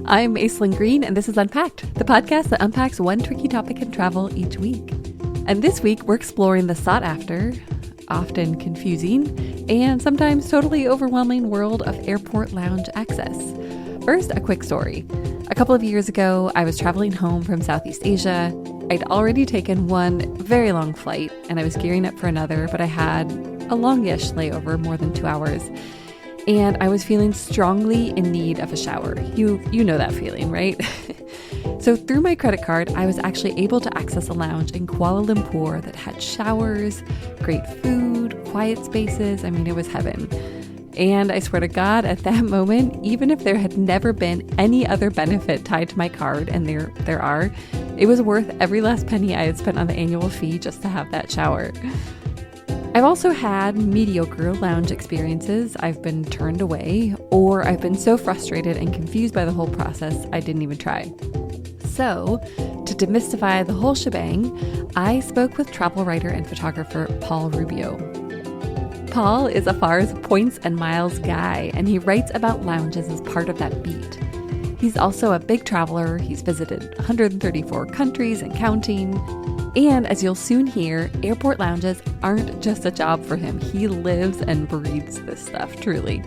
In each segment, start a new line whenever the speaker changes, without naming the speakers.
I'm Aislinn Green, and this is Unpacked, the podcast that unpacks one tricky topic in travel each week. And this week, we're exploring the sought-after, often confusing, and sometimes totally overwhelming world of airport lounge access. First, a quick story. A couple of years ago, I was traveling home from Southeast Asia. I'd already taken one very long flight, and I was gearing up for another, but I had a longish layover, more than 2 hours. And I was feeling strongly in need of a shower. You know that feeling, right? So through my credit card, I was actually able to access a lounge in Kuala Lumpur that had showers, great food, quiet spaces. I mean, it was heaven. And I swear to God, at that moment, even if there had never been any other benefit tied to my card, and there are, it was worth every last penny I had spent on the annual fee just to have that shower. I've also had mediocre lounge experiences. I've been turned away, or I've been so frustrated and confused by the whole process, I didn't even try. So, to demystify the whole shebang, I spoke with travel writer and photographer Paul Rubio. Paul is Afar's points and miles guy, and he writes about lounges as part of that beat. He's also a big traveler. He's visited 134 countries and counting. And as you'll soon hear, airport lounges aren't just a job for him. He lives and breathes this stuff, truly.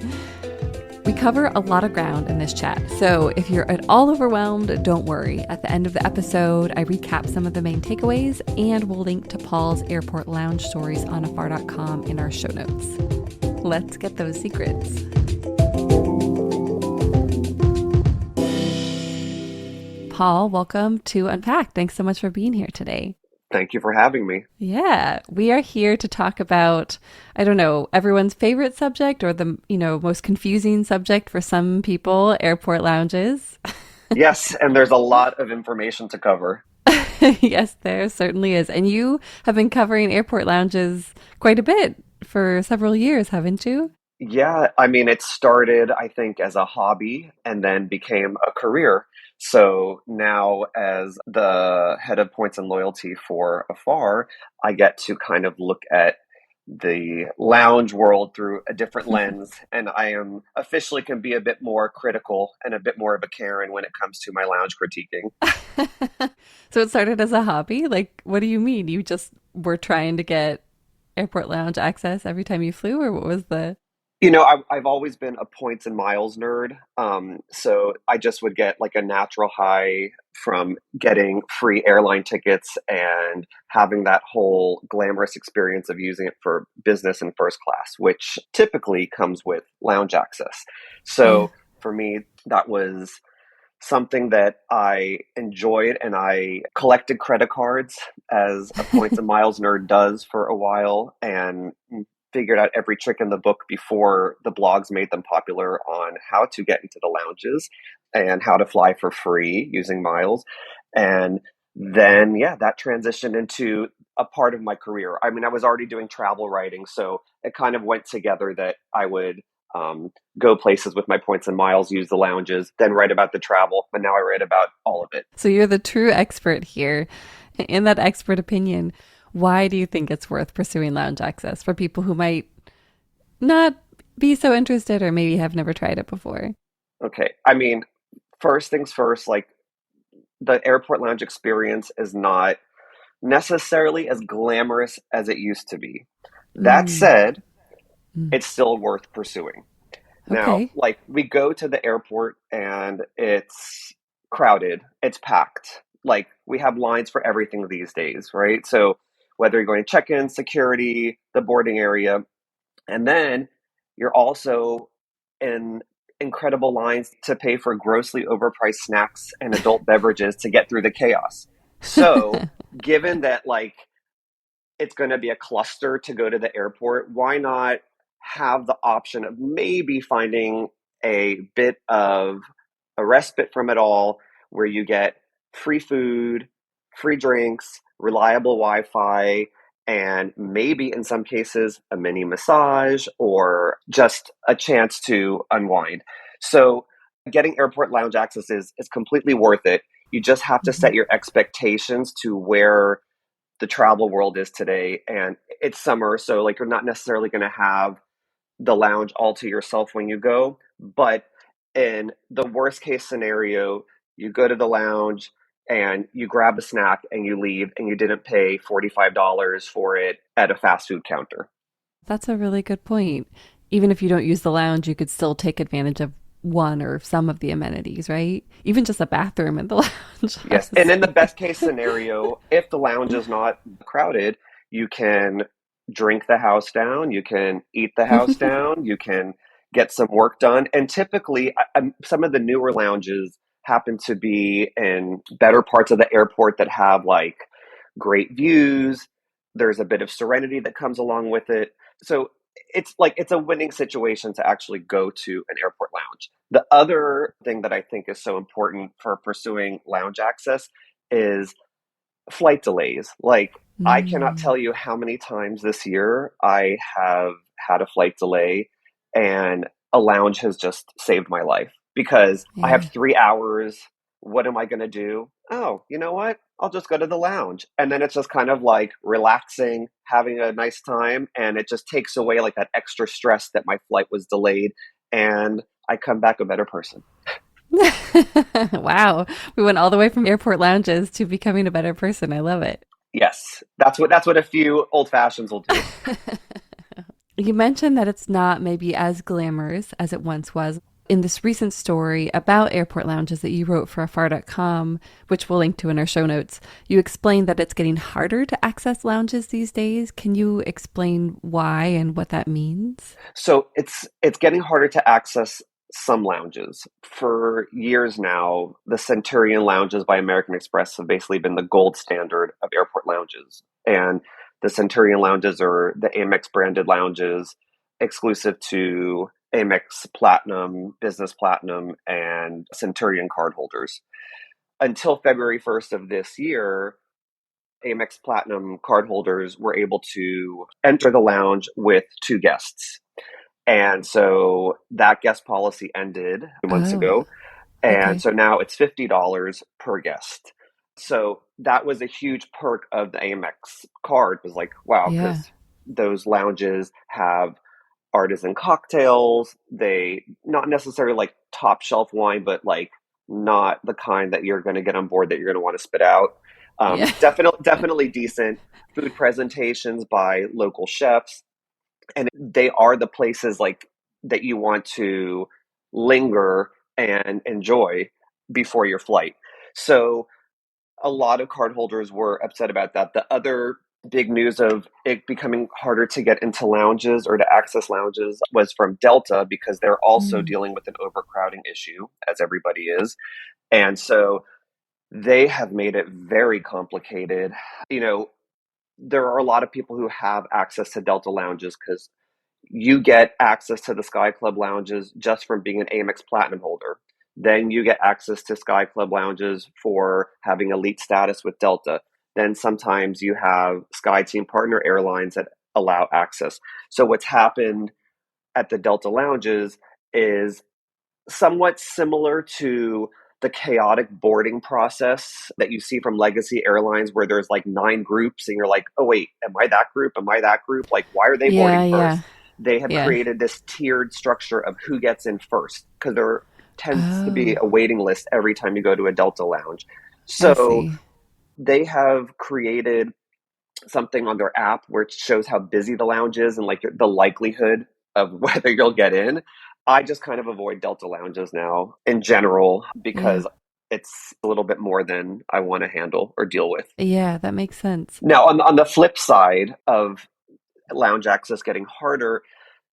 We cover a lot of ground in this chat, so if you're at all overwhelmed, don't worry. At the end of the episode, I recap some of the main takeaways, and we'll link to Paul's airport lounge stories on afar.com in our show notes. Let's get those secrets. Paul, welcome to Unpacked. Thanks so much for being here today.
Thank you for having me.
Yeah, we are here to talk about, I don't know, everyone's favorite subject or the, most confusing subject for some people, airport lounges.
Yes, and there's a lot of information to cover.
Yes, there certainly is. And you have been covering airport lounges quite a bit for several years, haven't you?
Yeah, I mean, it started, I think, as a hobby and then became a career. So now, as the head of points and loyalty for Afar, I get to kind of look at the lounge world through a different lens, and I am officially can be a bit more critical and a bit more of a Karen when it comes to my lounge critiquing.
So it started as a hobby? Like, what do you mean? You just were trying to get airport lounge access every time you flew, or what was the...
I've always been a points and miles nerd. So I just would get like a natural high from getting free airline tickets and having that whole glamorous experience of using it for business and first class, which typically comes with lounge access. So for me, that was something that I enjoyed, and I collected credit cards as a points and miles nerd does for a while, and figured out every trick in the book before the blogs made them popular on how to get into the lounges and how to fly for free using miles. And then, that transitioned into a part of my career. I mean, I was already doing travel writing, so it kind of went together that I would go places with my points and miles, use the lounges, then write about the travel. But now I write about all of it.
So you're the true expert here. In that expert opinion, why do you think it's worth pursuing lounge access for people who might not be so interested or maybe have never tried it before?
Okay. I mean, first things first, like the airport lounge experience is not necessarily as glamorous as it used to be. That said, it's still worth pursuing. Now, like we go to the airport and it's crowded, it's packed. Like we have lines for everything these days, right? So whether you're going to check-in, security, the boarding area, and then you're also in incredible lines to pay for grossly overpriced snacks and adult beverages to get through the chaos. So given that like it's going to be a cluster to go to the airport, why not have the option of maybe finding a bit of a respite from it all where you get free food, free drinks, reliable Wi-Fi, and maybe in some cases a mini massage or just a chance to unwind. So getting airport lounge access is completely worth it. You just have to set your expectations to where the travel world is today. And it's summer, so like you're not necessarily going to have the lounge all to yourself when you go. But in the worst case scenario, you go to the lounge and you grab a snack and you leave and you didn't pay $45 for it at a fast food counter.
That's a really good point. Even if you don't use the lounge, you could still take advantage of one or some of the amenities, right? Even just a bathroom in the lounge,
Yes. And in the
honestly.
best case scenario, if the lounge is not crowded, you can drink the house down, you can eat the house down, you can get some work done. And typically, some of the newer lounges happen to be in better parts of the airport that have like great views. There's a bit of serenity that comes along with it. So it's like it's a winning situation to actually go to an airport lounge. The other thing that I think is so important for pursuing lounge access is flight delays. Like, I cannot
Mm,
tell you how many times this year I have had a flight delay and a lounge has just saved my life because I have
yeah.
3 hours. What am I going to do? Oh, you know what? I'll just go to the lounge. And then it's just kind of like relaxing, having a nice time. And it just takes away like that extra stress that my flight was delayed. And I come back a better person.
Wow. We went all the way from airport lounges to becoming a better person. I love it.
Yes, that's what a few old fashions will do.
You mentioned that it's not maybe as glamorous as it once was. In this recent story about airport lounges that you wrote for Afar.com, which we'll link to in our show notes, you explained that it's getting harder to access lounges these days. Can you explain why and what that means?
So it's getting harder to access some lounges. For years now, the Centurion lounges by American Express have basically been the gold standard of airport lounges. And the Centurion lounges are the Amex branded lounges exclusive to Amex Platinum, Business Platinum, and Centurion cardholders. Until February 1st of this year, Amex Platinum cardholders were able to enter the lounge with two guests. And so that guest policy ended 2 months
Oh,
ago. And
okay.
so now it's $50 per guest. So that was a huge perk of the Amex card was like, wow,
Yeah.
because those lounges have artisan cocktails. They not necessarily like top shelf wine, but like not the kind that you're going to get on board that you're going to want to spit out.
Yeah.
Definitely decent food presentations by local chefs, and they are the places like that you want to linger and enjoy before your flight. So a lot of cardholders were upset about that. The other big news of it becoming harder to get into lounges or to access lounges was from Delta because they're also
Mm.
dealing with an overcrowding issue, as everybody is. And so they have made it very complicated. You know, there are a lot of people who have access to Delta lounges because you get access to the Sky Club lounges just from being an Amex Platinum holder. Then you get access to Sky Club lounges for having elite status with Delta. Then sometimes you have Sky Team partner airlines that allow access. So what's happened at the Delta lounges is somewhat similar to the chaotic boarding process that you see from legacy airlines where there's like nine groups and you're like, oh wait, am I that group, am I that group, like why are they
Yeah,
boarding
yeah,
first? They have
yeah.
created this tiered structure of who gets in first because there tends to be
Oh,
a waiting list every time you go to a Delta lounge.
I
So
see.
they have created something on their app where it shows how busy the lounge is and like the likelihood of whether you'll get in. I just kind of avoid Delta lounges now in general
Yeah.
because it's a little bit more than I want to handle or deal with.
Yeah, that makes sense.
Now, on the flip side of lounge access getting harder,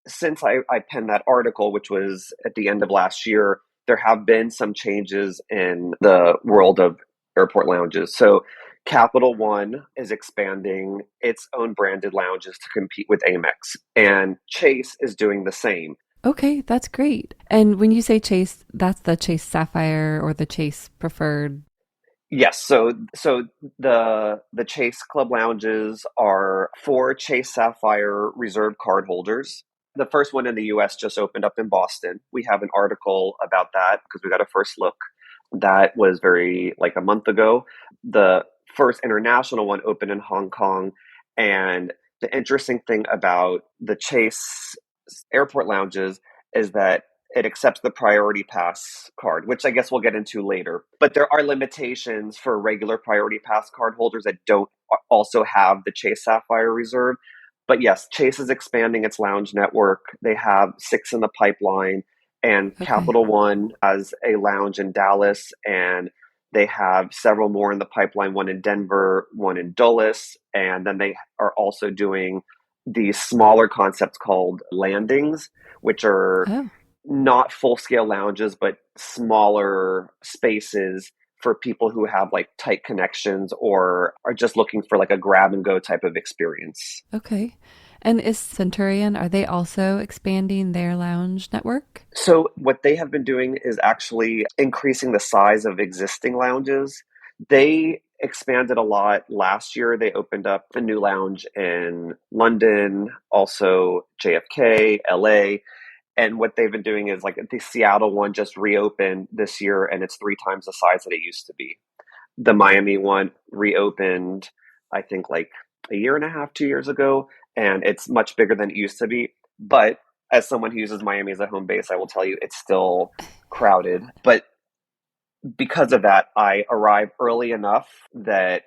since I penned that article, which was at the end of last year, there have been some changes in the world of airport lounges. So, Capital One is expanding its own branded lounges to compete with Amex, and Chase is doing the same.
Okay, that's great. And when you say Chase, that's the Chase Sapphire or the Chase Preferred.
Yes, so the Chase Club lounges are for Chase Sapphire Reserve card holders. The first one in the US just opened up in Boston. We have an article about that because we got a first look. That was very like a month ago. The first international one opened in Hong Kong. And the interesting thing about the Chase airport lounges is that it accepts the priority pass card, which I guess we'll get into later. But there are limitations for regular priority pass card holders that don't also have the Chase Sapphire Reserve. But yes, Chase is expanding its lounge network. They have 6 in the pipeline, and
Okay.
Capital One has a lounge in Dallas, and they have several more in the pipeline, one in Denver, one in Dulles, and then they are also doing these smaller concepts called landings, which are
Oh,
not full scale lounges, but smaller spaces for people who have like tight connections or are just looking for like a grab and go type of experience.
okay. And is Centurion, are they also expanding their lounge network?
So, what they have been doing is actually increasing the size of existing lounges. They expanded a lot last year. They opened up a new lounge in London, also JFK, LA. And what they've been doing is like the Seattle one just reopened this year and it's 3 times the size that it used to be. The Miami one reopened, I think, like a year and a half, 2 years ago, and it's much bigger than it used to be. But as someone who uses Miami as a home base, I will tell you it's still crowded. But because of that, I arrive early enough that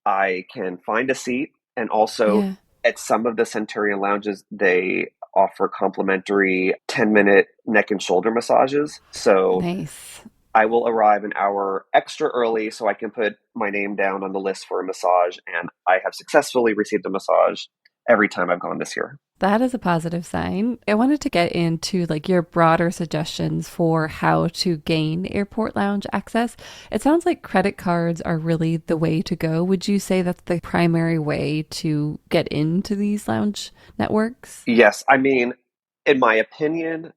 I can find a seat. And also,
Yeah.
at some of the Centurion lounges, they offer complimentary 10-minute neck and shoulder massages. So
Nice.
I will arrive an hour extra early so I can put my name down on the list for a massage. And I have successfully received a massage every time I've gone this year.
That is a positive sign. I wanted to get into like your broader suggestions for how to gain airport lounge access. It sounds like credit cards are really the way to go. Would you say that's the primary way to get into these lounge networks?
Yes, I mean, in my opinion,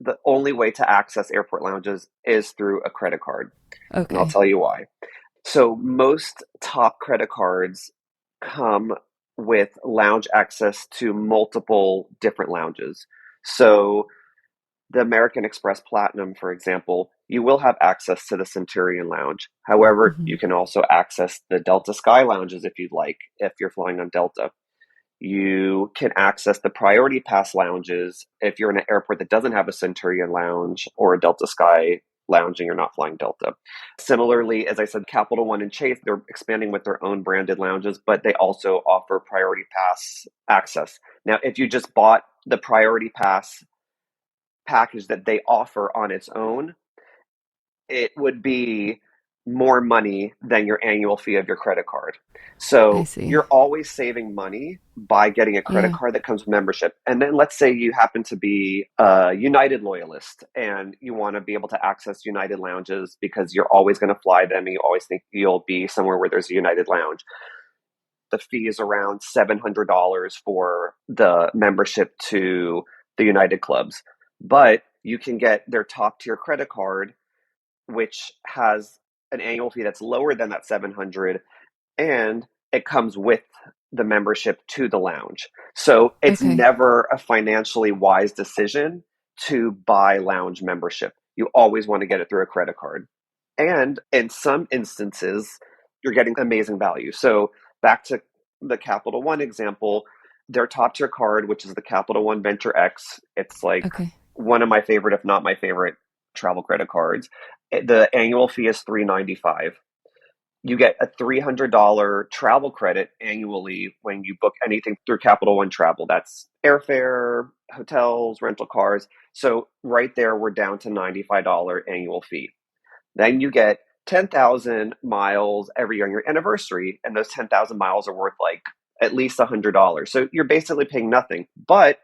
the only way to access airport lounges is through a credit card. And I'll
Okay.
tell you why. So, most top credit cards come with lounge access to multiple different lounges. So, the American Express Platinum, for example, you will have access to the Centurion Lounge. However,
Hmm.
you can also access the Delta Sky Lounges if you'd like, if you're flying on Delta. You can access the Priority Pass lounges if you're in an airport that doesn't have a Centurion Lounge or a Delta Sky Lounge and you're not flying Delta. Similarly, as I said, Capital One and Chase, they're expanding with their own branded lounges, but they also offer Priority Pass access. Now, if you just bought the Priority Pass package that they offer on its own, it would be more money than your annual fee of your credit card.
I
So
see.
you're always saving money by getting a credit
Yeah.
card that comes with membership. And then let's say you happen to be a United loyalist and you want to be able to access United lounges because you're always going to fly them and you always think you'll be somewhere where there's a United lounge. The fee is around $700 for the membership to the United clubs. But you can get their top tier credit card which has an annual fee that's lower than that 700 and it comes with the membership to the lounge. So it's
Okay.
never a financially wise decision to buy lounge membership. You always want to get it through a credit card. And in some instances, you're getting amazing value. So back to the Capital One example, their top tier card, which is the Capital One Venture X, it's like
Okay.
one of my favorite, if not my favorite, travel credit cards. The annual fee is $395. You get a $300 travel credit annually when you book anything through Capital One Travel. That's airfare, hotels, rental cars. So right there, we're down to $95 annual fee. Then you get 10,000 miles every year on your anniversary, and those 10,000 miles are worth like at least $100. So you're basically paying nothing. But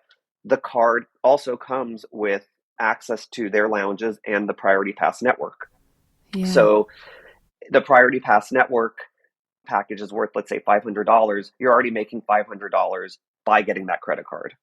the card also comes with access to their lounges and the Priority Pass network.
Yeah.
So the Priority Pass network package is worth, let's say, $500. You're already making $500 by getting that credit card.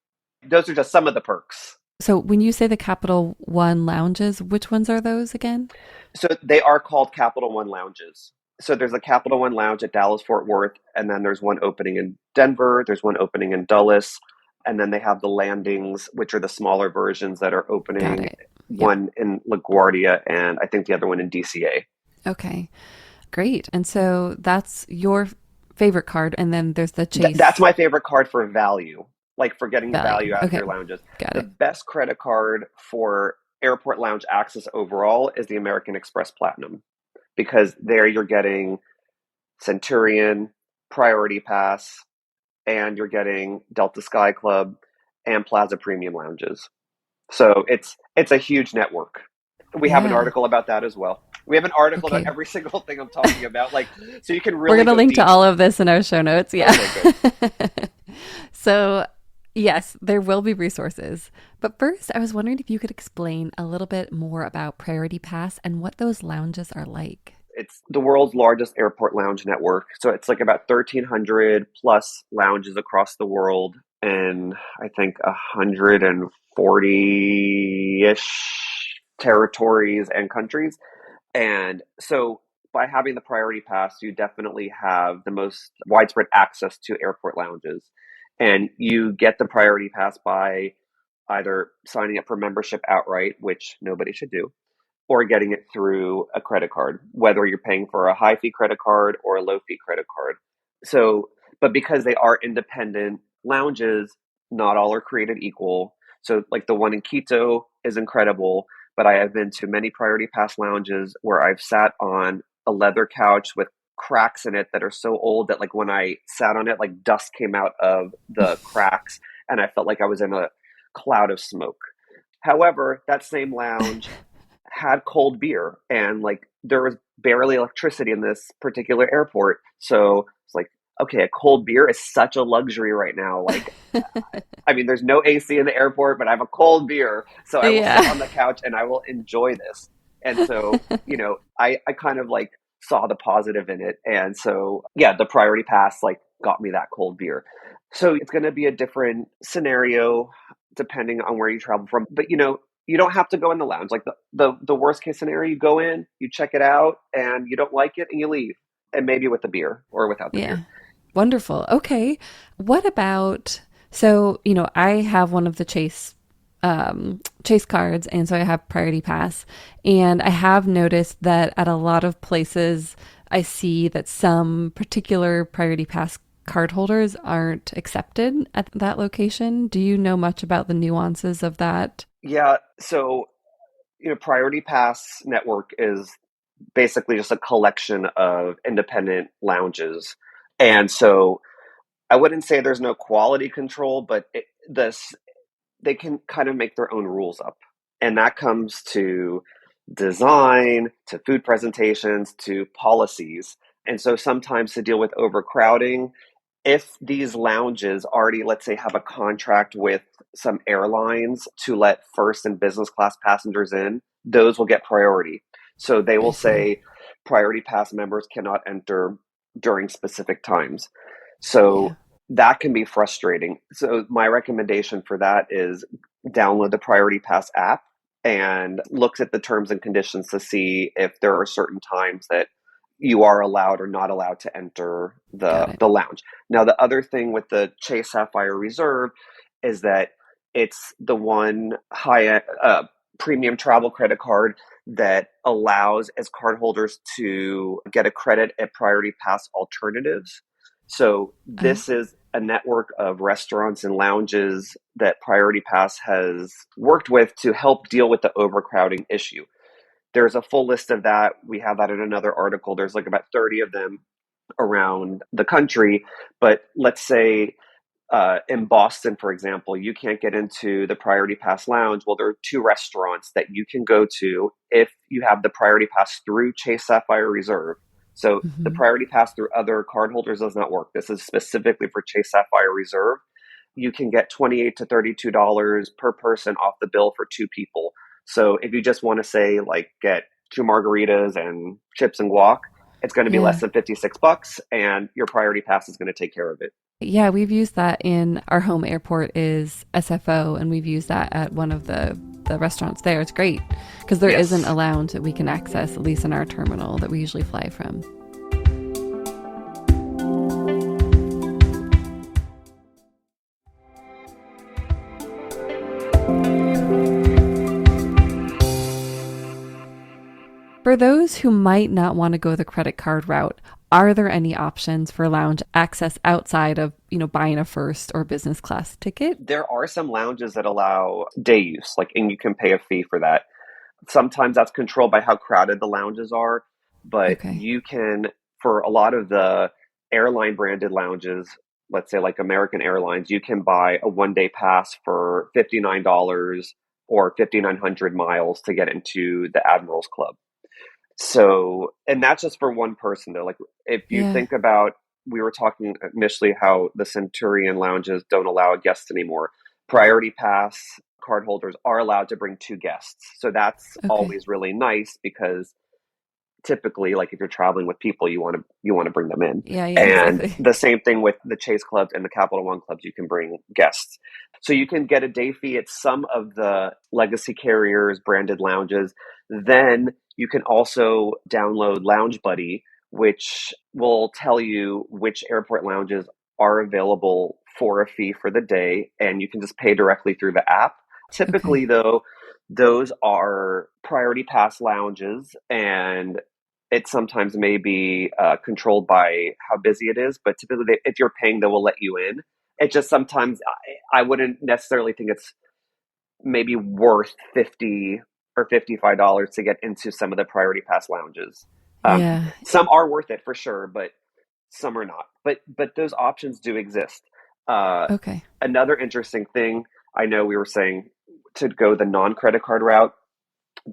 Those are just some of the perks.
So when you say the Capital One lounges, which ones are those again?
So they are called Capital One lounges. So there's a Capital One lounge at Dallas Fort Worth, and then there's one opening in Denver, there's one opening in Dulles, and then they have the landings, which are the smaller versions that are
Got
opening,
it. Yep.
one in LaGuardia and I think the other one in DCA.
Okay. Great. And so that's your favorite card. And then there's the
That's
Chase.
my favorite card for value. like for getting value out of
Okay.
your lounges.
Got
The
it.
best credit card for airport lounge access overall is the American Express Platinum, because there you're getting Centurion, Priority Pass, and you're getting Delta Sky Club and Plaza Premium lounges. So it's a huge network. We have an
Yeah.
article about that as well. We have an article about
Okay.
every single thing I'm talking about, like, so you can
We're
really
going to
go
link to
deep.
all of this in our show notes. Yeah.
Okay, good.
So, yes, there will be resources. But first, I was wondering if you could explain a little bit more about Priority Pass and what those lounges are like.
It's the world's largest airport lounge network. So it's like about 1,300 plus lounges across the world, and I think 140-ish territories and countries. And so by having the priority pass, you definitely have the most widespread access to airport lounges. And you get the priority pass by either signing up for membership outright, which nobody should do, or getting it through a credit card, whether you're paying for a high fee credit card or a low fee credit card. So, but because they are independent lounges, not all are created equal. So, like the one in Quito is incredible, but I have been to many Priority Pass lounges where I've sat on a leather couch with cracks in it that are so old that, like, when I sat on it, like dust came out of the cracks and I felt like I was in a cloud of smoke. However, that same lounge had cold beer, and like there was barely electricity in this particular airport. So it's like, okay, a cold beer is such a luxury right now. Like, I mean, there's no AC in the airport, but I have a cold beer. So I will sit
Yeah.
on the couch and I will enjoy this. And so, I kind of like saw the positive in it. And so, yeah, the priority pass like got me that cold beer. So it's going to be a different scenario depending on where you travel from. But, you don't have to go in the lounge. Like the worst case scenario, you go in, you check it out, and you don't like it, and you leave, and maybe with the beer or without the
Yeah.
beer.
Wonderful. Okay. What about, so, I have one of the Chase cards, and so I have Priority Pass, and I have noticed that at a lot of places I see that some particular Priority Pass card holders aren't accepted at that location. Do you know much about the nuances of that?
Yeah. So, Priority Pass Network is basically just a collection of independent lounges. And so I wouldn't say there's no quality control, but they can kind of make their own rules up. And that comes to design, to food presentations, to policies. And so sometimes to deal with overcrowding, if these lounges already, let's say, have a contract with some airlines to let first and business class passengers in, those will get priority. So they
I
will
see.
say priority pass members cannot enter during specific times.
Yeah.
So that can be frustrating. So my recommendation for that is download the Priority Pass app and look at the terms and conditions to see if there are certain times that you are allowed or not allowed to enter
Got
the
it.
the lounge. Now, the other thing with the Chase Sapphire Reserve is that it's the one high premium travel credit card that allows as cardholders to get a credit at Priority Pass alternatives. So
Oh,
this is a network of restaurants and lounges that Priority Pass has worked with to help deal with the overcrowding issue. There's a full list of that. We have that in another article. There's like about 30 of them around the country. But let's say in Boston, for example, you can't get into the Priority Pass Lounge. Well, there are two restaurants that you can go to if you have the Priority Pass through Chase Sapphire Reserve. So the
hmm.
Priority Pass through other cardholders does not work. This is specifically for Chase Sapphire Reserve. You can get $28 to $32 per person off the bill for two people. So if you just want to say like get two margaritas and chips and guac, it's going to be less
Yeah.
than $56, and your Priority Pass is going to take care of it.
Yeah, we've used that in our home airport is SFO, and we've used that at one of the restaurants there. It's great because there isn't
Yes.
a lounge that we can access, at least in our terminal that we usually fly from. For those who might not want to go the credit card route, Are there any options for lounge access outside of, buying a first or business class ticket?
There are some lounges that allow day use, like, and you can pay a fee for that. Sometimes that's controlled by how crowded the lounges are, but
Okay.
you can, for a lot of the airline branded lounges, let's say like American Airlines, you can buy a 1 day pass for $59 or 5,900 miles to get into the Admirals Club. So, and that's just for one person though. Like, if you
Yeah.
think about, we were talking initially how the Centurion lounges don't allow guests anymore. Priority Pass cardholders are allowed to bring two guests. So that's
Okay.
always really nice because typically, like, if you're traveling with people, you want to bring them in.
Yeah, yeah,
And
exactly.
the same thing with the Chase clubs and the Capital One clubs, you can bring guests. So you can get a day fee at some of the legacy carriers branded lounges. Then you can also download Lounge Buddy, which will tell you which airport lounges are available for a fee for the day, and you can just pay directly through the app. Typically,
Okay.
though, those are priority pass lounges, and it sometimes may be controlled by how busy it is, but typically, if you're paying, they will let you in. It just sometimes, I wouldn't necessarily think it's maybe worth 50 or $55 to get into some of the priority pass lounges.
Yeah.
Some are worth it for sure, but some are not. But those options do exist. Uh,
Okay.
Another interesting thing, I know we were saying to go the non-credit card route,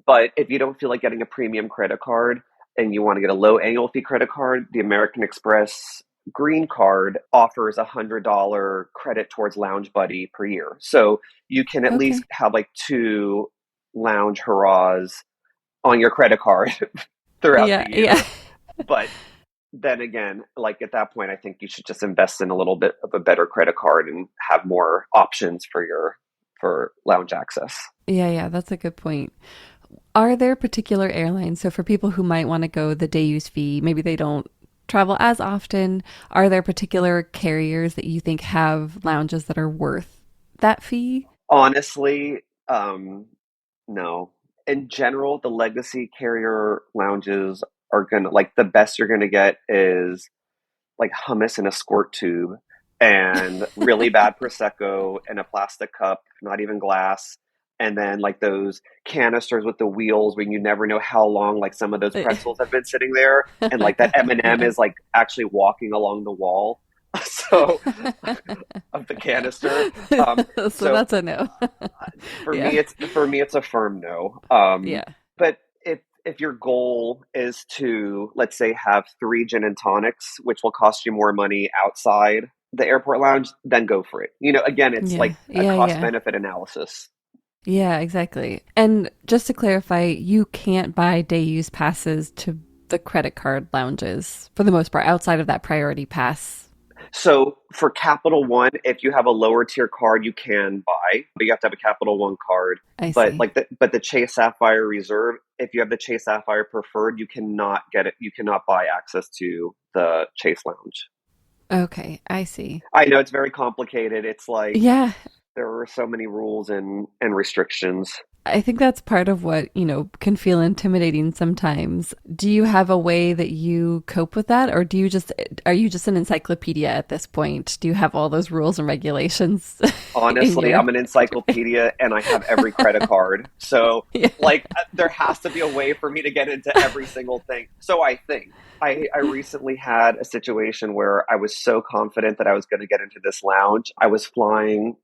but if you don't feel like getting a premium credit card and you want to get a low annual fee credit card, the American Express Green Card offers $100 credit towards Lounge Buddy per year. So you can at least
Okay.
have like two lounge hurrahs on your credit card throughout
Yeah.
the
Yeah.
year. But then again, like, at that point, I think you should just invest in a little bit of a better credit card and have more options for lounge access.
Yeah, yeah, that's a good point. Are there particular airlines? So for people who might want to go the day use fee, maybe they don't travel as often, are there particular carriers that you think have lounges that are worth that fee?
Honestly, no. In general, the legacy carrier lounges are gonna, like, the best you're gonna get is like hummus in a squirt tube and really bad prosecco in a plastic cup, not even glass. And then like those canisters with the wheels when you never know how long like some of those pretzels have been sitting there, and like that M&M
Yeah.
is like actually walking along the wall. So of the canister.
So
So
that's a no. Yeah.
for me it's a firm no.
Yeah.
But if your goal is to, let's say, have three gin and tonics, which will cost you more money outside the airport lounge, then go for it. Again, it's
Yeah.
like a
Yeah.
cost
Yeah.
benefit analysis.
Yeah, exactly. And just to clarify, you can't buy day use passes to the credit card lounges for the most part outside of that priority pass.
So for Capital One, if you have a lower tier card, you can buy, but you have to have a Capital One card.
I
But
see.
like the Chase Sapphire Reserve, if you have the Chase Sapphire Preferred, you cannot get it. You cannot buy access to the Chase Lounge.
Okay, I see.
I know it's very complicated. It's like
Yeah,
there are so many rules and restrictions.
I think that's part of what, can feel intimidating sometimes. Do you have a way that you cope with that, or are you just an encyclopedia at this point? Do you have all those rules and regulations in
Honestly,
your
I'm an encyclopedia and I have every credit card. So,
Yeah.
like, there has to be a way for me to get into every single thing. So, I think I recently had a situation where I was so confident that I was going to get into this lounge. I was flying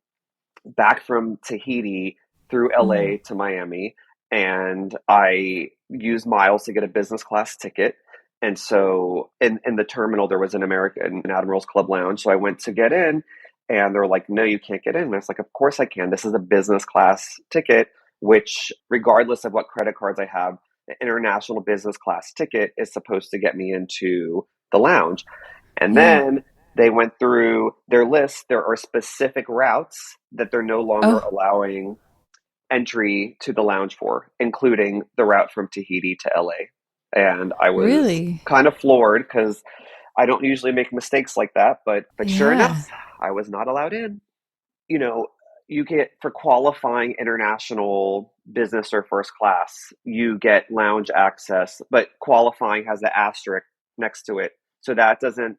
back from Tahiti through
Mm.
LA to Miami, and I used miles to get a business class ticket. And so in the terminal, there was an Admirals Club lounge. So I went to get in, and they're like, no, you can't get in. And I was like, of course I can. This is a business class ticket, which, regardless of what credit cards I have, the international business class ticket is supposed to get me into the lounge. And
Yeah.
then they went through their list. There are specific routes that they're no longer
Oh,
allowing entry to the lounge for, including the route from Tahiti to LA. And I was
really?
kind of floored because I don't usually make mistakes like that, but sure
Yeah.
enough, I was not allowed in. You know, you get, for qualifying international business or first class, you get lounge access, but qualifying has the asterisk next to it. So that doesn't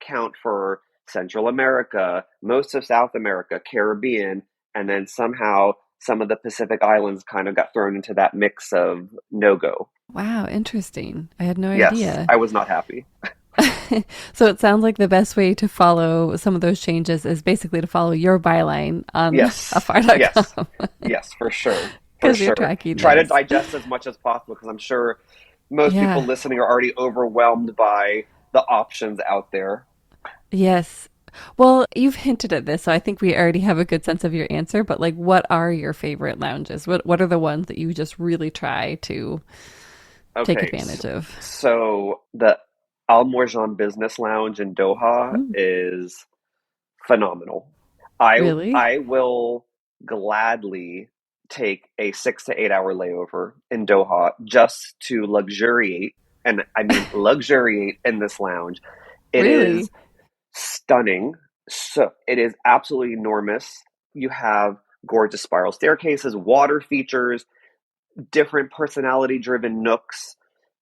count for Central America, most of South America, Caribbean, and then somehow some of the Pacific Islands kind of got thrown into that mix of no go.
Wow, interesting. I had no
Yes,
idea.
I was not happy.
So it sounds like the best way to follow some of those changes is basically to follow your byline on
Yes, yes,
afar.com
yes, for sure. For
because you're
sure.
tracking
Try to
this.
digest as much as possible because I'm sure most people
Yeah.
listening are already overwhelmed by the options out there.
Yes. Well, you've hinted at this, so I think we already have a good sense of your answer, but like what are your favorite lounges? What are the ones that you just really try to take
Okay,
advantage of?
so the Al Morjan Business Lounge in Doha
Mm,
is phenomenal. I
really?
I will gladly take a 6 to 8 hour layover in Doha just to luxuriate, and I mean luxuriate in this lounge. It is
Really?
stunning. So it is absolutely enormous. You have gorgeous spiral staircases, water features, different personality driven nooks,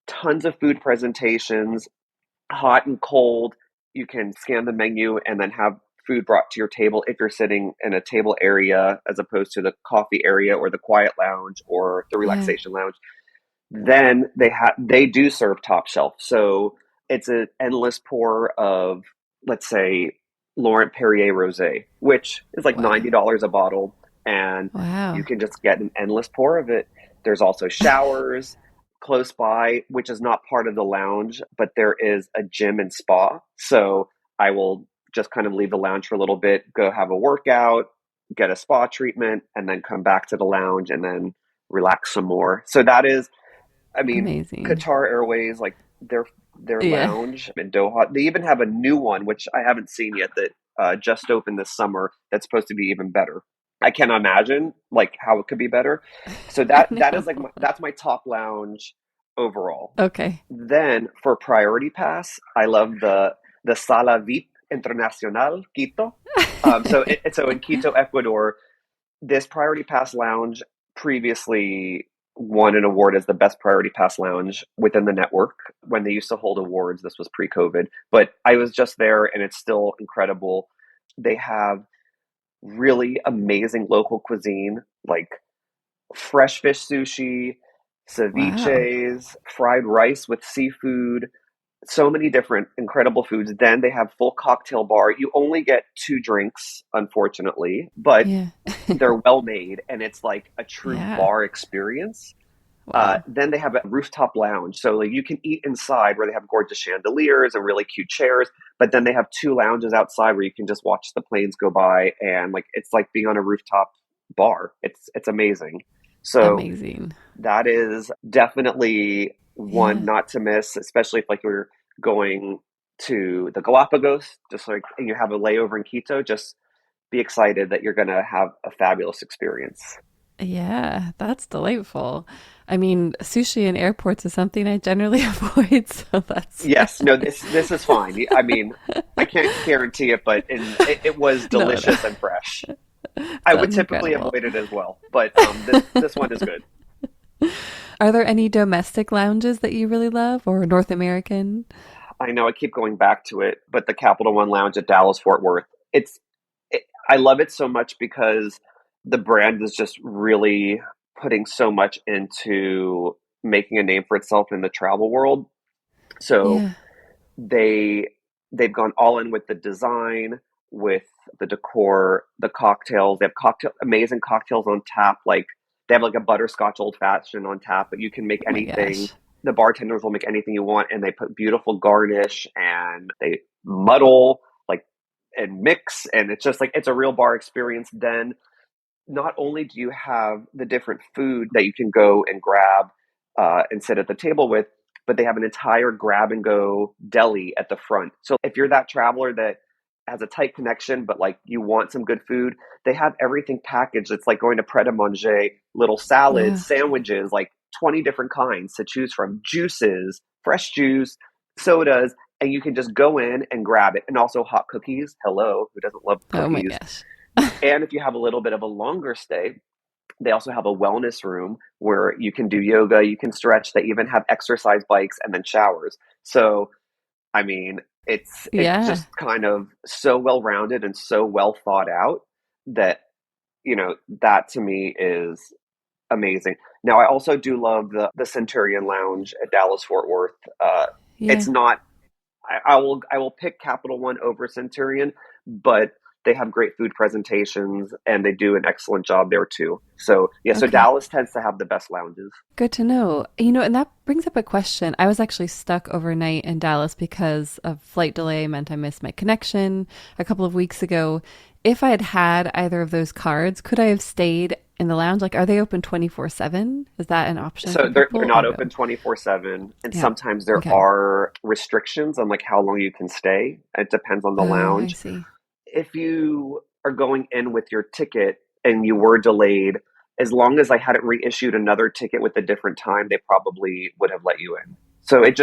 tons of food presentations, hot and cold. You can scan the menu and then have food brought to your table if you're sitting in a table area as opposed to the coffee area or the quiet lounge or the
Yeah.
relaxation lounge. Then they do serve top shelf. So it's an endless pour of, let's say, Laurent Perrier rosé, which is like
Wow.
$90 a bottle, and you
Wow.
can just get an endless pour of it. There's also showers close by, which is not part of the lounge, but there is a gym and spa. So I will just kind of leave the lounge for a little bit, go have a workout, get a spa treatment, and then come back to the lounge and then relax some more. So that is, I mean,
Amazing.
Qatar Airways, like their
Yeah.
lounge in Doha, they even have a new one which I haven't seen yet that just opened this summer. That's supposed to be even better. I can't imagine like how it could be better. So
I
that is like
know.
that's my top lounge overall.
Okay.
Then for priority pass, I love the Sala VIP Internacional Quito. So in Quito, Ecuador, this Priority Pass lounge previously won an award as the best Priority Pass lounge within the network when they used to hold awards. This was pre-COVID, but I was just there and it's still incredible. They have really amazing local cuisine, like fresh fish sushi,
Wow.
ceviches, fried rice with seafood, so many different incredible foods. Then they have full cocktail bar. You only get two drinks, unfortunately, but
Yeah.
they're well made and it's like a true
Yeah.
bar experience.
Wow.
Then they have a rooftop lounge, so like you can eat inside where they have gorgeous chandeliers and really cute chairs. But then they have two lounges outside where you can just watch the planes go by, and like it's like being on a rooftop bar. It's amazing. So
Amazing.
that is definitely one
Yeah.
not to miss, especially if like you're going to the Galapagos, just like and you have a layover in Quito. Just be excited that you're going to have a fabulous experience.
Yeah, that's delightful. I mean, sushi in airports is something I generally avoid, so that's
Yes, no, this is fine. I mean, I can't guarantee it, but it was
no, no.
delicious and fresh. I would
Sounds
typically
incredible.
avoid it as well, but this one is good.
Are there any domestic lounges that you really love or North American?
I know I keep going back to it, but the Capital One Lounge at Dallas Fort Worth, I love it so much because the brand is just really putting so much into making a name for itself in the travel world. So
Yeah.
they they've gone all in with the design, with the decor, the cocktails. They have amazing cocktails on tap. Like they have like a butterscotch old fashioned on tap, but you can make
Oh my
anything.
gosh.
The bartenders will make anything you want, and they put beautiful garnish and they muddle like and mix, and it's just like it's a real bar experience. Then not only do you have the different food that you can go and grab and sit at the table with, but they have an entire grab and go deli at the front. So if you're that traveler that has a tight connection, but like you want some good food, they have everything packaged. It's like going to Pret a Manger, little salads,
Wow.
sandwiches, like 20 different kinds to choose from, juices, fresh juice, sodas, and you can just go in and grab it. And also hot cookies. Hello, who doesn't love
Oh my
cookies?
gosh.
And if you have a little bit of a longer stay, they also have a wellness room where you can do yoga, you can stretch. They even have exercise bikes and then showers. So I mean, it's
Yeah.
just kind of so well rounded and so well thought out that, that to me is amazing. Now, I also do love the Centurion Lounge at Dallas Fort Worth. It's
Yeah.
not. I will pick Capital One over Centurion, but they have great food presentations and they do an excellent job there too. So yeah, so
Okay.
Dallas tends to have the best lounges.
Good to know. And that brings up a question. I was actually stuck overnight in Dallas because of flight delay meant I missed my connection a couple of weeks ago. If I had had either of those cards, could I have stayed in the lounge? Like, are they open 24/7? Is that an option
So
for
they're
people or
not
no?
open 24/7, and
Yeah.
sometimes there
Okay.
are restrictions on like how long you can stay. It depends on the
Oh, I
lounge.
see.
If you are going in with your ticket and you were delayed, as long as I hadn't reissued another ticket with a different time, they probably would have let you in. So
Okay.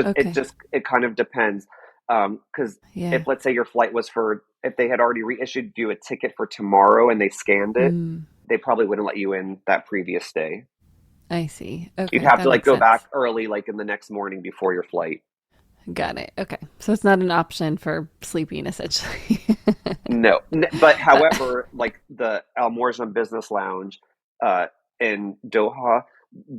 it kind of depends. Because if
Yeah.
let's say your flight was if they had already reissued you a ticket for tomorrow and they scanned it,
Mm,
they probably wouldn't let you in that previous day.
I see.
You'd
Okay.
have to
That
like
makes
go back
sense.
early, like in the next morning before your flight.
Got it. Okay. So it's not an option for sleeping, essentially.
No, but however, like the Al Morzam Business Lounge uh, in Doha,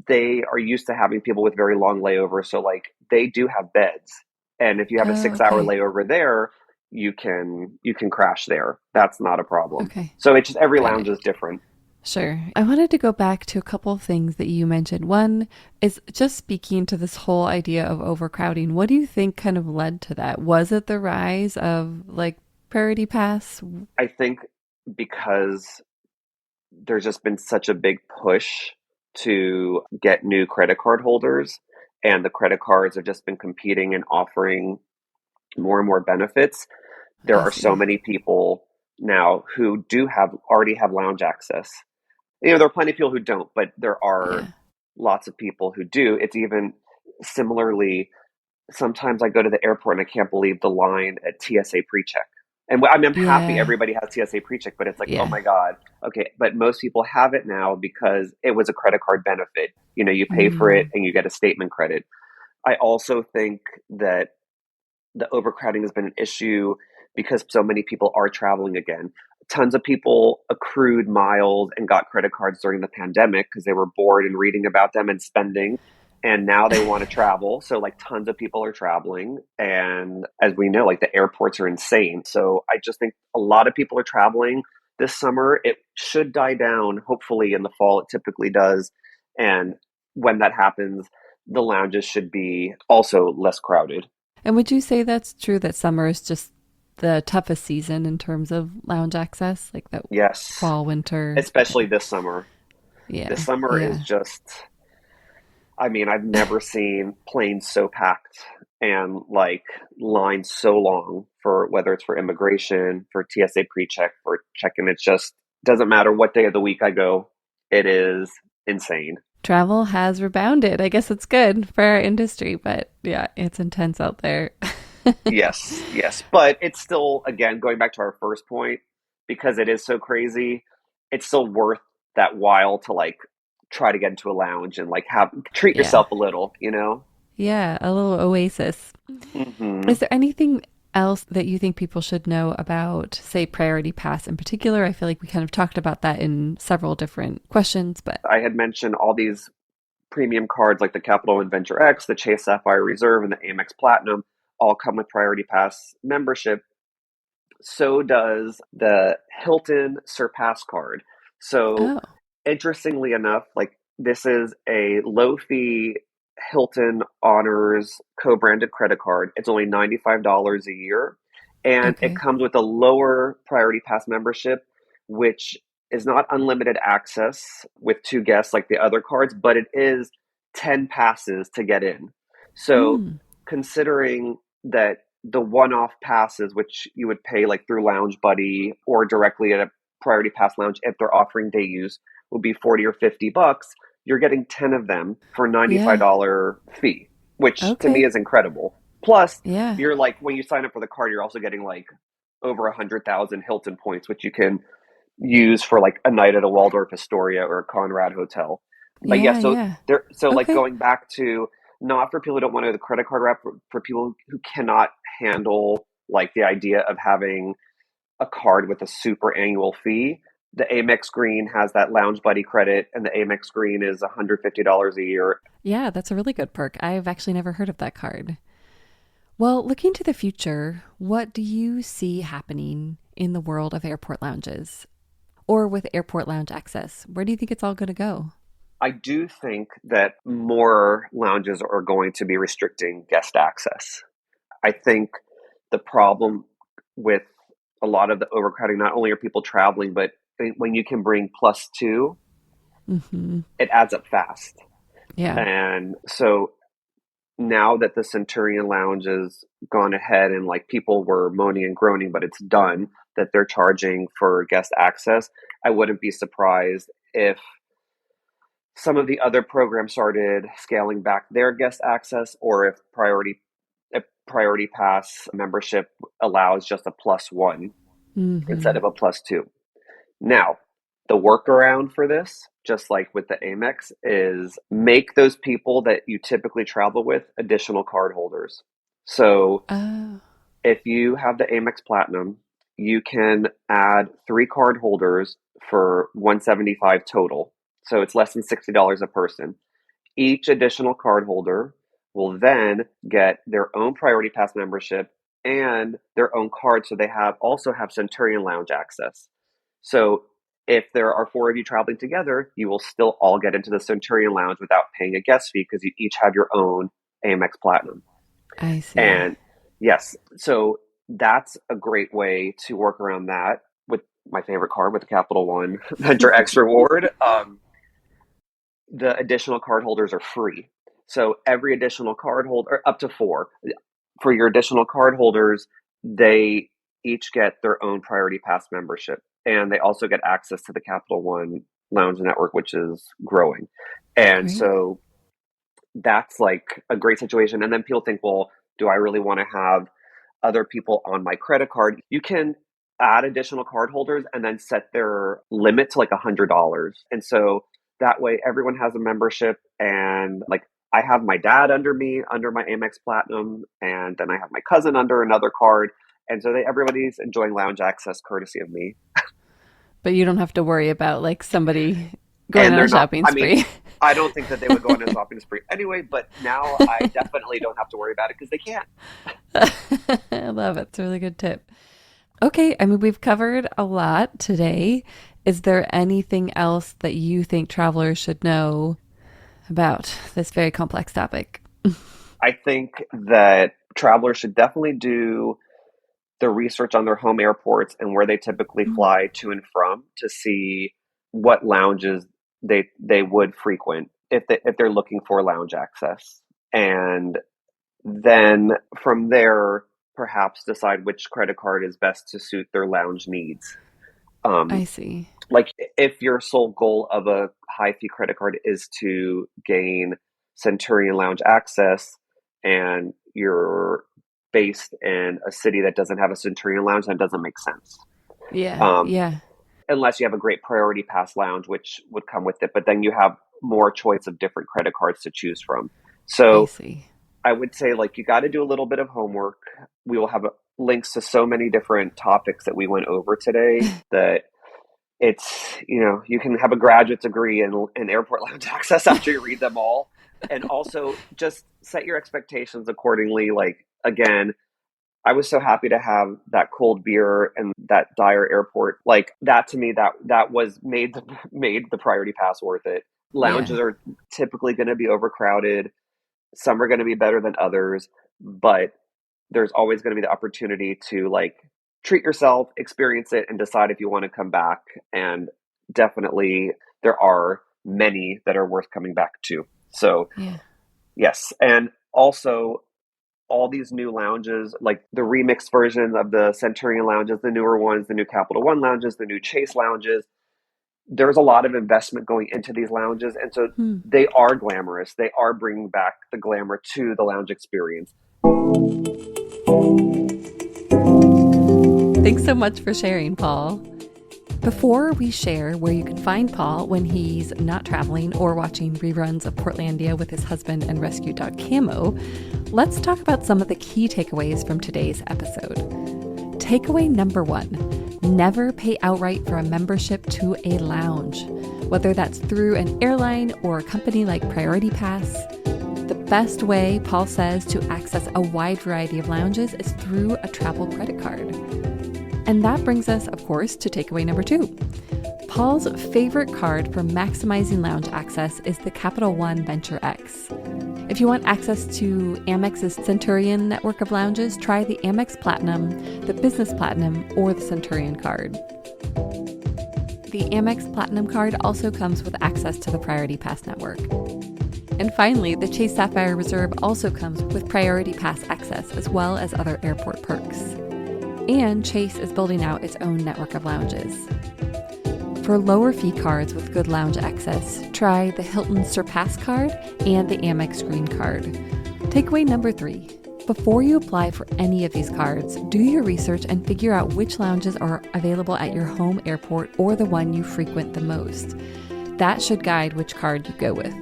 they are used to having people with very long layovers. So like they do have beds, and if you have a
Oh,
6 hour
okay.
layover there, you can crash there. That's not a problem.
Okay.
So it's just every
Got
lounge
it.
is different.
Sure. I wanted to go back to a couple of things that you mentioned. One is just speaking to this whole idea of overcrowding. What do you think kind of led to that? Was it the rise of like Priority Pass?
I think because there's just been such a big push to get new credit card holders, and the credit cards have just been competing and offering more and more benefits. There
I
are so
see.
many people now who do have already have lounge access. There are plenty of people who don't, but there are
Yeah.
lots of people who do. It's even similarly, sometimes I go to the airport and I can't believe the line at TSA pre-check. And I'm happy
Yeah.
everybody has TSA pre-check, but it's like, oh
Yeah.
my God. Okay, but most people have it now because it was a credit card benefit. You pay for it
Mm.
and you get a statement credit. I also think that the overcrowding has been an issue because so many people are traveling again. Tons of people accrued miles and got credit cards during the pandemic because they were bored and reading about them and spending. And now they want to travel. So, like, tons of people are traveling. And as we know, like, the airports are insane. So, I just think a lot of people are traveling this summer. It should die down, hopefully, in the fall. It typically does. And when that happens, the lounges should be also less crowded.
And would you say that's true that summer is just the toughest season in terms of lounge access? Like that
Yes,
fall, winter?
especially
Okay.
this summer. This
Yeah.
summer is
Yeah.
just, I mean, I've never seen planes so packed and like lines so long for whether it's for immigration, for TSA pre-check, for check-in. It's just doesn't matter what day of the week I go. It is insane.
Travel has rebounded. I guess it's good for our industry, but yeah, it's intense out there.
Yes, yes. But it's still, again, going back to our first point, because it is so crazy, it's still worth that while to like try to get into a lounge and like have treat
Yeah.
yourself a little.
Yeah, a little oasis.
Hmm.
Is there anything else that you think people should know about, say, Priority Pass in particular? I feel like we kind of talked about that in several different questions, but
I had mentioned all these premium cards like the Capital One Venture X, the Chase Sapphire Reserve, and the Amex Platinum all come with Priority Pass membership. So does the Hilton Surpass card. So
oh,
interestingly enough, like this is a low fee Hilton Honors co-branded credit card. It's only $95 a year, and it
okay.
comes with a lower Priority Pass membership, which is not unlimited access with two guests like the other cards, but it is 10 passes to get in. So
Mm,
considering that the one-off passes, which you would pay like through Lounge Buddy or directly at a Priority Pass lounge if they're offering day use, would be 40 or $50. You're getting 10 of them for a
yeah.
$95 fee, which to me
Okay.
is incredible. Plus,
Yeah.
you're like when you sign up for the card, you're also getting like over 100,000 Hilton points, which you can use for like a night at a Waldorf Astoria or a Conrad hotel. But yeah,
Yeah.
so
Yeah.
there, so like
Okay.
going back to not for people who don't want to do the credit card rep, for people who cannot handle like the idea of having a card with a super annual fee. The Amex Green has that Lounge Buddy credit, and the Amex Green is $150 a year.
Yeah, that's a really good perk. I've actually never heard of that card. Well, looking to the future, what do you see happening in the world of airport lounges or with airport lounge access? Where do you think it's all going to go?
I do think that more lounges are going to be restricting guest access. I think the problem with a lot of the overcrowding, not only are people traveling, but when you can bring +2, it adds up fast.
Yeah.
And so now that the Centurion Lounge has gone ahead and like people were moaning and groaning, but it's done, that they're charging for guest access, I wouldn't be surprised if some of the other programs started scaling back their guest access, or if Priority Pass membership allows just a +1 instead of a +2. Now, the workaround for this, just like with the Amex, is make those people that you typically travel with additional card holders. So
Oh,
if you have the Amex Platinum, you can add 3 card holders for $175 total. So it's less than $60 a person. Each additional card holder will then get their own Priority Pass membership and their own card, so they also have Centurion Lounge access. So if there are 4 of you traveling together, you will still all get into the Centurion Lounge without paying a guest fee because you each have your own Amex Platinum.
I see.
And yes, so that's a great way to work around that with my favorite card, with the Capital One Venture X reward. The additional card holders are free. So every additional card holder, up to 4, for your additional card holders, they each get their own Priority Pass membership. And they also get access to the Capital One Lounge Network, which is growing. And
Great.
so that's like a great situation. And then people think, well, do I really want to have other people on my credit card? You can add additional card holders and then set their limit to like $100. And so that way everyone has a membership, and like I have my dad under me, under my Amex Platinum, and then I have my cousin under another card. And so everybody's enjoying lounge access courtesy of me.
But you don't have to worry about like somebody going on a shopping spree.
I don't think that they would go on a shopping spree anyway, but now I definitely don't have to worry about it because they can't.
I love it. It's a really good tip. Okay, I mean, we've covered a lot today. Is there anything else that you think travelers should know about this very complex topic?
I think that travelers should definitely do the research on their home airports and where they typically fly to and from to see what lounges they would frequent if they're looking for lounge access. And then from there, perhaps decide which credit card is best to suit their lounge needs.
I see.
Like if your sole goal of a high fee credit card is to gain Centurion Lounge access, and you're based in a city that doesn't have a Centurion Lounge, that doesn't make sense.
Yeah.
Unless you have a great Priority Pass lounge, which would come with it, but then you have more choice of different credit cards to choose from. So
I see.
I would say like you got to do a little bit of homework. We will have links to so many different topics that we went over today that it's, you can have a graduate degree in airport lounge access after you read them all. And also just set your expectations accordingly. Like, again, I was so happy to have that cold beer and that Dyer airport. Like that to me, that was made the Priority Pass worth it. Lounges are typically going to be overcrowded. Some are going to be better than others, but there's always going to be the opportunity to like treat yourself, experience it, and decide if you want to come back. And definitely there are many that are worth coming back to. So yes. And also all these new lounges, like the remixed version of the Centurion lounges, the newer ones, the new Capital One lounges, the new Chase lounges, there's a lot of investment going into these lounges. And so they are glamorous. They are bringing back the glamour to the lounge experience.
Thanks so much for sharing, Paul. Before we share where you can find Paul when he's not traveling or watching reruns of Portlandia with his husband and rescue dog Camo, let's talk about some of the key takeaways from today's episode. Takeaway number 1, never pay outright for a membership to a lounge. Whether that's through an airline or a company like Priority Pass, the best way, Paul says, to access a wide variety of lounges is through a travel credit card. And that brings us, of course, to takeaway number 2. Paul's favorite card for maximizing lounge access is the Capital One Venture X. If you want access to Amex's Centurion network of lounges, try the Amex Platinum, the Business Platinum, or the Centurion card. The Amex Platinum card also comes with access to the Priority Pass network. And finally, the Chase Sapphire Reserve also comes with Priority Pass access, as well as other airport perks. And Chase is building out its own network of lounges. For lower fee cards with good lounge access, try the Hilton Surpass card and the Amex Green card. Takeaway number 3. Before you apply for any of these cards, do your research and figure out which lounges are available at your home airport or the one you frequent the most. That should guide which card you go with.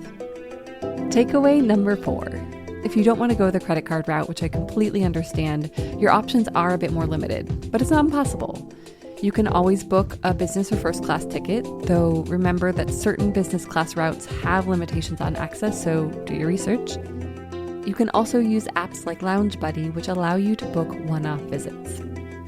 Takeaway number 4. If you don't want to go the credit card route, which I completely understand, your options are a bit more limited, but it's not impossible. You can always book a business or first class ticket, though remember that certain business class routes have limitations on access, so do your research. You can also use apps like Lounge Buddy, which allow you to book one-off visits.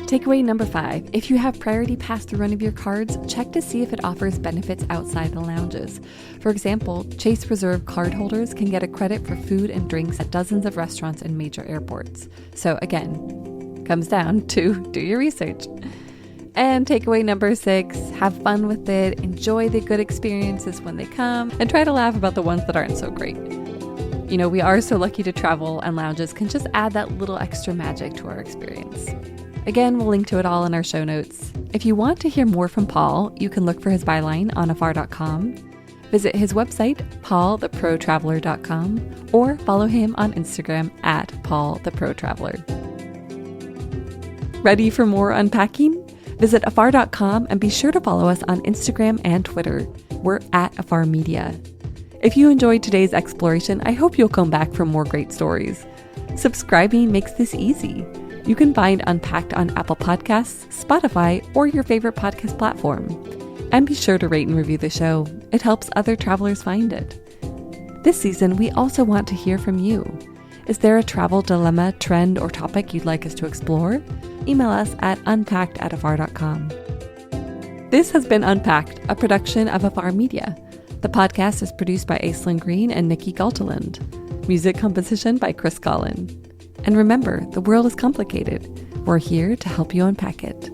Takeaway number 5. If you have Priority Pass through one of your cards, check to see if it offers benefits outside the lounges. For example, Chase Reserve cardholders can get a credit for food and drinks at dozens of restaurants and major airports. So again, comes down to do your research. And takeaway number 6, have fun with it, enjoy the good experiences when they come, and try to laugh about the ones that aren't so great. You know, we are so lucky to travel, and lounges can just add that little extra magic to our experience. Again, we'll link to it all in our show notes. If you want to hear more from Paul, you can look for his byline on afar.com, visit his website, paultheprotraveler.com, or follow him on Instagram at paultheprotraveler. Ready for more unpacking? Visit afar.com and be sure to follow us on Instagram and Twitter. We're at Afar Media. If you enjoyed today's exploration, I hope you'll come back for more great stories. Subscribing makes this easy. You can find Unpacked on Apple Podcasts, Spotify, or your favorite podcast platform. And be sure to rate and review the show. It helps other travelers find it. This season, we also want to hear from you. Is there a travel dilemma, trend, or topic you'd like us to explore? Email us at unpacked@afar.com. This has been Unpacked, a production of Afar Media. The podcast is produced by Aislinn Green and Nikki Galteland. Music composition by Chris Collin. And remember, the world is complicated. We're here to help you unpack it.